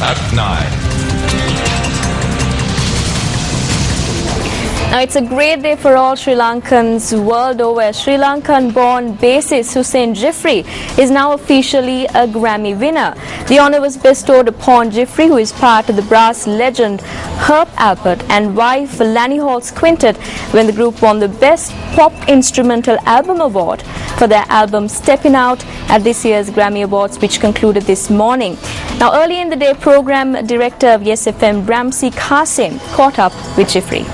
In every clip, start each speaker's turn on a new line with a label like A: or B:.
A: at 9.
B: Now, it's a great day for all Sri Lankans world over. Sri Lankan-born bassist Hussein Jeffrey is now officially a Grammy winner. The honour was bestowed upon Jeffrey, who is part of the brass legend Herb Alpert and wife Lanny Hall's quintet, when the group won the Best Pop Instrumental Album Award for their album Steppin' Out at this year's Grammy Awards, which concluded this morning. Now, early in the day, program director of Yes FM, Bramsi Kasim, caught up with Jeffrey.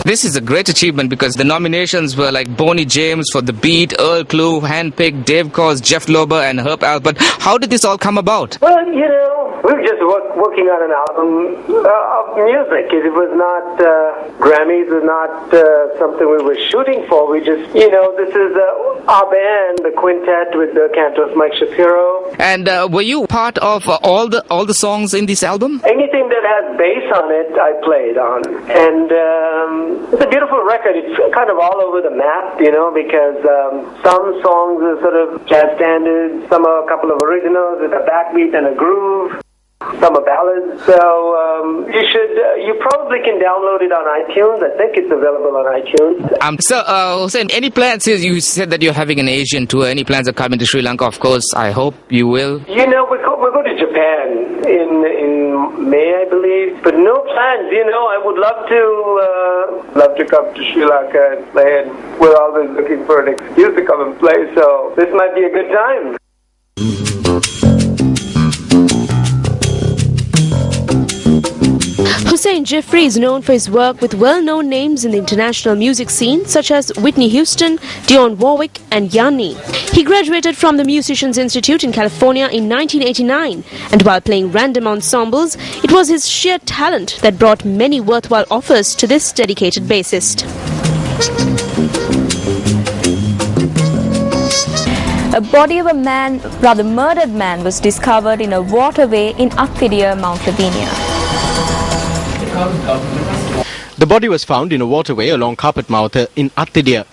C: This is a great achievement because the nominations were like Bonnie James for The Beat, Earl Klugh, handpicked Dave Koz, Jeff Lober and Herb Alpert. How did this all come about?
D: Well, you know, we were just working on an album of music. It was not Grammys, was not something we were shooting for. We just, you know, this is our band, the quintet with the cantos Mike Shapiro.
C: And were you part of all the songs in this album?
D: Anything that has bass on it, I played on. And it's a beautiful record. It's kind of all over the map, you know, because some songs are sort of jazz standards, some are a couple of originals with a backbeat and a groove, some are ballads. So you probably can download it on iTunes. I think it's available on iTunes.
C: So, Hussein, any plans? You said that you're having an Asian tour. Any plans of coming to Sri Lanka? Of course, I hope you will.
D: You know, we're going to Japan in May, I believe. But no plans. You know, I would love to come to Sri Lanka and play. And we're always looking for an excuse to come and play. So this might be a good time.
E: Hussein Jeffrey is known for his work with well-known names in the international music scene such as Whitney Houston, Dionne Warwick and Yanni. He graduated from the Musicians Institute in California in 1989, and while playing random ensembles, it was his sheer talent that brought many worthwhile offers to this dedicated bassist.
B: A body of a murdered man was discovered in a waterway in Athidia, Mount Lavinia.
F: The body was found in a waterway along Carpetmouth in Athidia.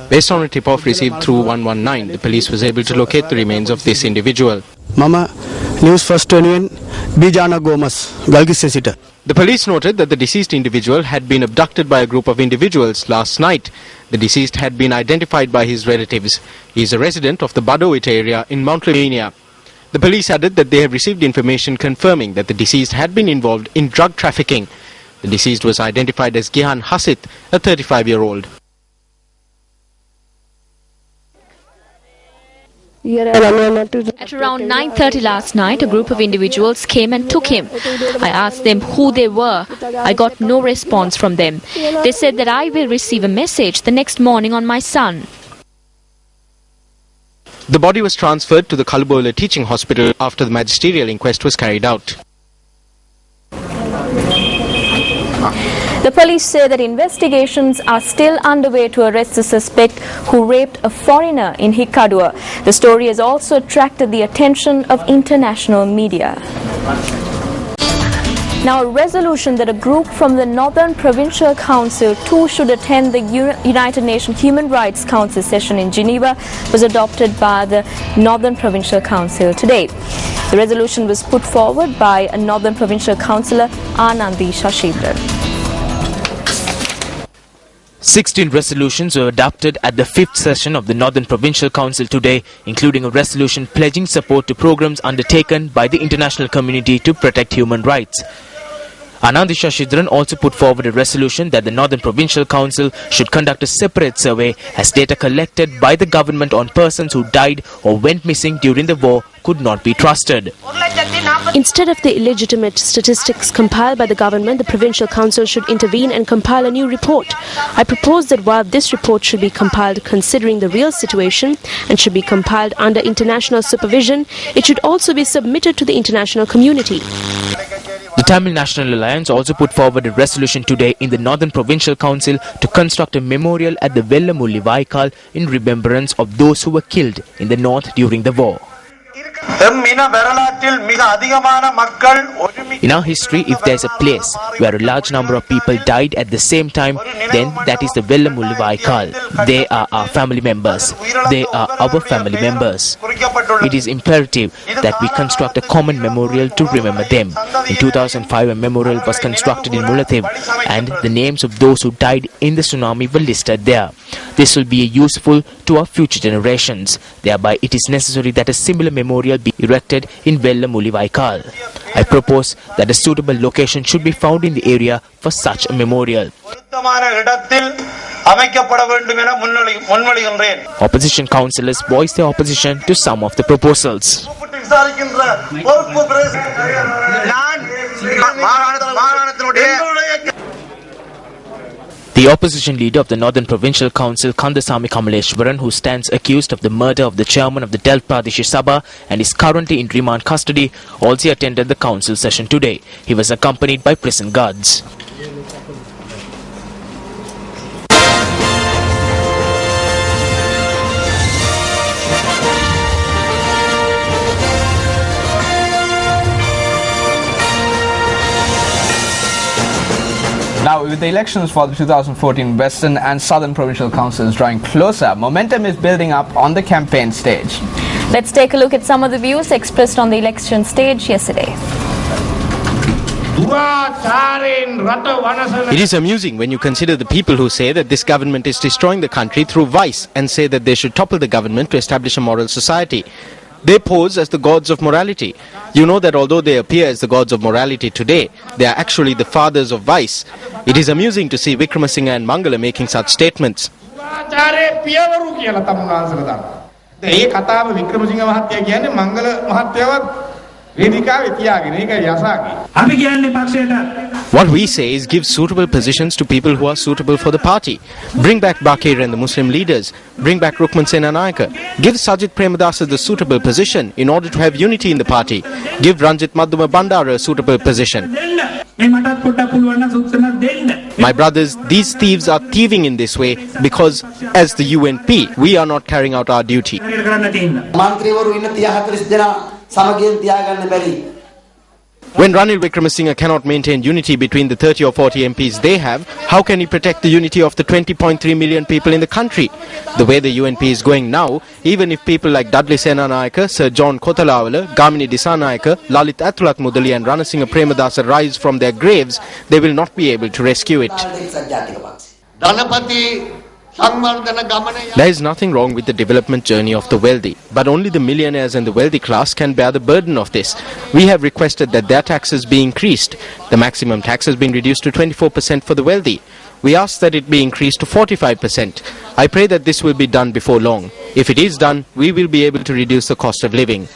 F: Based on a tip-off received through 119, the police was able to locate the remains of this individual.
G: Newsfirst Bijana Gomas, Galgis.
F: The police noted that the deceased individual had been abducted by a group of individuals last night. The deceased had been identified by his relatives. He is a resident of the Badowit area in Mount Lavinia. The police added that they have received information confirming that the deceased had been involved in drug trafficking. The deceased was identified as Gihan Hasit, a 35-year-old.
H: At around 9:30 last night, a group of individuals came and took him. I asked them who they were. I got no response from them. They said that I will receive a message the next morning on my son.
F: The body was transferred to the Kalubola Teaching Hospital after the magisterial inquest was carried out.
B: The police say that investigations are still underway to arrest the suspect who raped a foreigner in Hikkaduwa. The story has also attracted the attention of international media. Now, a resolution that a group from the Northern Provincial Council too should attend the United Nations Human Rights Council session in Geneva was adopted by the Northern Provincial Council today. The resolution was put forward by a Northern Provincial Councillor, Anandi Shashidran.
I: 16 resolutions were adopted at the 5th session of the Northern Provincial Council today, including a resolution pledging support to programs undertaken by the international community to protect human rights. Anandi Shashidran also put forward a resolution that the Northern Provincial Council should conduct a separate survey as data collected by the government on persons who died or went missing during the war could not be trusted.
E: Instead of the illegitimate statistics compiled by the government, the Provincial Council should intervene and compile a new report. I propose that while this report should be compiled considering the real situation and should be compiled under international supervision, it should also be submitted to the international community.
I: The Tamil National Alliance also put forward a resolution today in the Northern Provincial Council to construct a memorial at the Vellamulli Vaikal in remembrance of those who were killed in the north during the war. In our history, if there's a place where a large number of people died at the same time, then that is the Vellamulli Vaikal. They are our family members. They are our family members. It is imperative that we construct a common memorial to remember them. In 2005, a memorial was constructed in Mullaitivu, and the names of those who died in the tsunami were listed there. This will be useful to our future generations. Thereby, it is necessary that a similar memorial be erected in Vellamulli Vaikal. I propose that a suitable location should be found in the area for such a memorial. Opposition councillors voiced their opposition to some of the proposals. The opposition leader of the Northern Provincial Council, Kandasamy Kamaleshwaran, who stands accused of the murder of the chairman of the Delft Pradesh Sabha and is currently in remand custody, also attended the council session today. He was accompanied by prison guards.
J: Now, with the elections for the 2014 Western and Southern Provincial Councils drawing closer, momentum is building up on the campaign stage.
B: Let's take a look at some of the views expressed on the election stage yesterday.
F: It is amusing when you consider the people who say that this government is destroying the country through vice and say that they should topple the government to establish a moral society. They pose as the gods of morality. You know that although they appear as the gods of morality today, they are actually the fathers of vice. It is amusing to see Wickramasinghe and Mangala making such statements. What we say is give suitable positions to people who are suitable for the party. Bring back Bakir and the Muslim leaders. Bring back Rukman Senanayaka. Give Sajid Premadasa the suitable position in order to have unity in the party. Give Ranjit Madhuma Bandara a suitable position. My brothers, these thieves are thieving in this way because as the UNP, we are not carrying out our duty. When Ranil Wickramasinghe cannot maintain unity between the 30 or 40 MPs they have, how can he protect the unity of the 20.3 million people in the country? The way the UNP is going now, even if people like Dudley Senanayaka, Sir John Kotalawala, Gamini Disanayaka, Lalit Atulak Mudali and Ranasinghe Premadasa rise from their graves, they will not be able to rescue it. There is nothing wrong with the development journey of the wealthy, but only the millionaires and the wealthy class can bear the burden of this. We have requested that their taxes be increased. The maximum tax has been reduced to 24% for the wealthy. We ask that it be increased to 45%. I pray that this will be done before long. If it is done, we will be able to reduce the cost of living.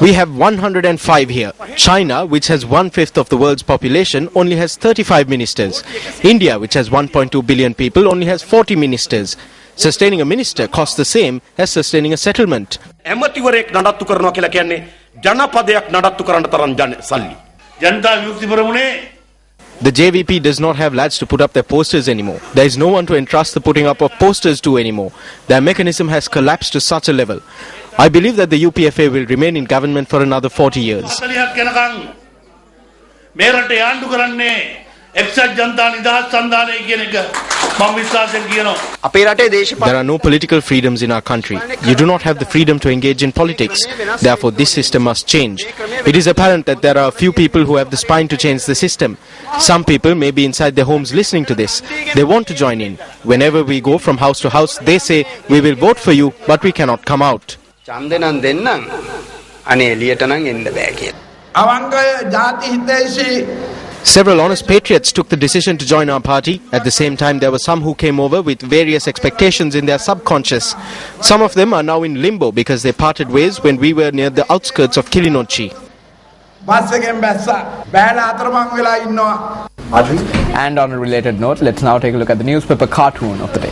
F: We have 105 here. China, which has 1/5 of the world's population, only has 35 ministers. India, which has 1.2 billion people, only has 40 ministers. Sustaining a minister costs the same as sustaining a settlement. The JVP does not have lads to put up their posters anymore. There is no one to entrust the putting up of posters to anymore. Their mechanism has collapsed to such a level. I believe that the UPFA will remain in government for another 40 years. There are no political freedoms in our country. You do not have the freedom to engage in politics. Therefore, this system must change. It is apparent that there are a few people who have the spine to change the system. Some people may be inside their homes listening to this. They want to join in. Whenever we go from house to house, they say, we will vote for you, but we cannot come out. Several honest patriots took the decision to join our party. At the same time, there were some who came over with various expectations in their subconscious. Some of them are now in limbo because they parted ways when we were near the outskirts of Kilinochchi.
J: And on a related note, let's now take a look at the newspaper cartoon of the day.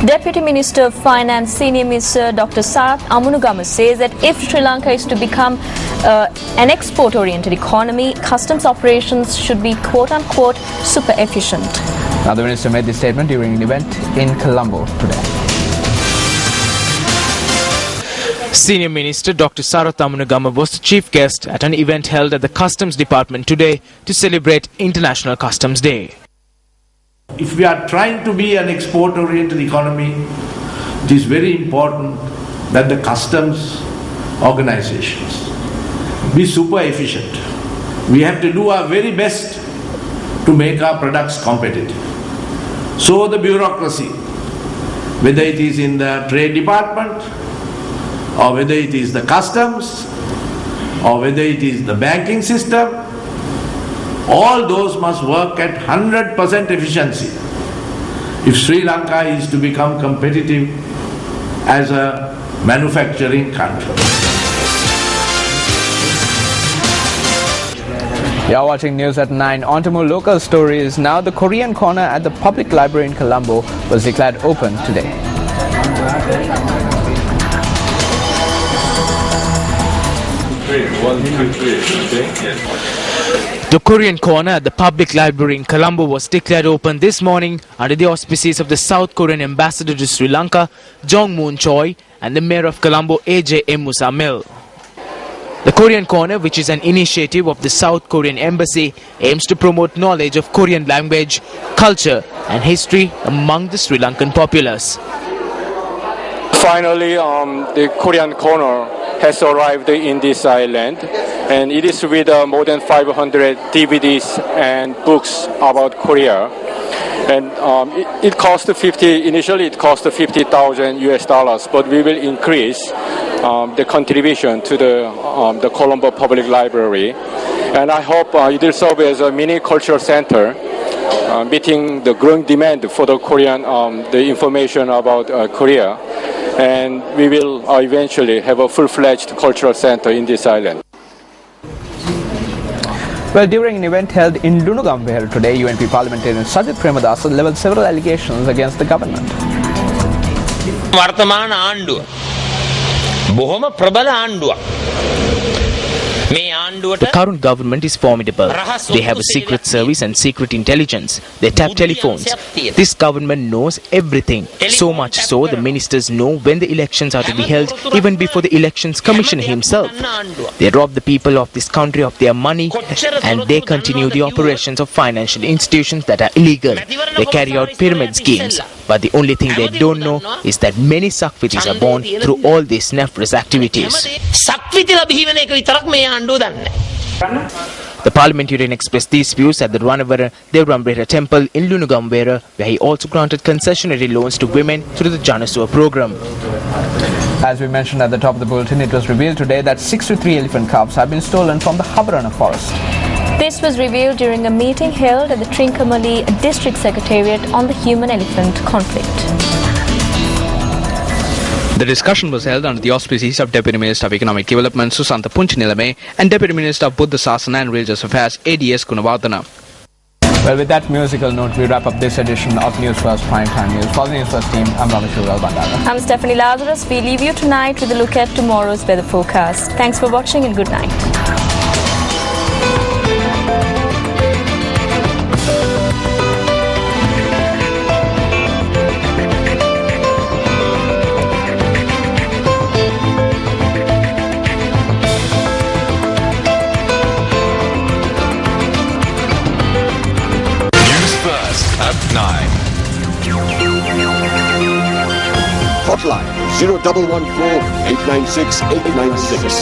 B: Deputy Minister of Finance, Senior Minister Dr. Sarath Amunugama says that if Sri Lanka is to become an export-oriented economy, customs operations should be quote-unquote super efficient.
J: Now the minister made this statement during an event in Colombo today.
I: Senior Minister Dr. Sarath Amunugama was the chief guest at an event held at the Customs Department today to celebrate International Customs Day.
K: If we are trying to be an export-oriented economy, it is very important that the customs organizations be super efficient. We have to do our very best to make our products competitive. So the bureaucracy, whether it is in the Trade Department, or whether it is the customs, or whether it is the banking system, all those must work at 100% efficiency if Sri Lanka is to become competitive as a manufacturing country.
J: You're watching News at 9. On to more local stories. Now the Korean corner at the public library in Colombo was declared open today.
I: The Korean corner at the public library in Colombo was declared open this morning under the auspices of the South Korean ambassador to Sri Lanka, Jong Moon Choi, and the mayor of Colombo, A.J. Musamil. The Korean corner, which is an initiative of the South Korean embassy, aims to promote knowledge of Korean language, culture, and history among the Sri Lankan populace.
L: Finally, the Korean corner has arrived in this island, and it is with more than 500 DVDs and books about Korea. And it cost initially it cost $50,000 but we will increase the contribution to the Colombo Public Library. And I hope it will serve as a mini cultural center, meeting the growing demand for the Korean, the information about Korea. And we will eventually have a full-fledged cultural center in this island.
J: Well, during an event held in Lunugambera today, UNP parliamentarian Sajid Premadas leveled several allegations against the government.
M: වර්තමාන ආණ්ඩුව බොහොම ප්‍රබල ආණ්ඩුවක්.
I: The current government is formidable. They have a secret service and secret intelligence. They tap telephones. This government knows everything. So much so the ministers know when the elections are to be held even before the elections commissioner himself. They rob the people of this country of their money and they continue the operations of financial institutions that are illegal. They carry out pyramid schemes. But the only thing they don't know is that many Sakvitis are born through all these nefarious activities. The parliamentarian expressed these views at the Ranavara Devrambrera temple in Lunugambera, where he also granted concessionary loans to women through the Janasua program.
J: As we mentioned at the top of the bulletin, it was revealed today that 63 elephant cubs have been stolen from the Habarana forest.
B: This was revealed during a meeting held at the Trincomalee District Secretariat on the human-elephant conflict.
F: The discussion was held under the auspices of Deputy Minister of Economic Development Susantha Punchinilame and Deputy Minister of Buddha Sasana and Religious Affairs ADS Gunavardhana.
J: Well, with that musical note, we wrap up this edition of Newsfirst Primetime News. For the Newsfirst team, I'm Ramesh Bandara.
B: I'm Stephanie Lazarus. We leave you tonight with a look at tomorrow's weather forecast. Thanks for watching and good night.
N: Hotline 0114 896 896.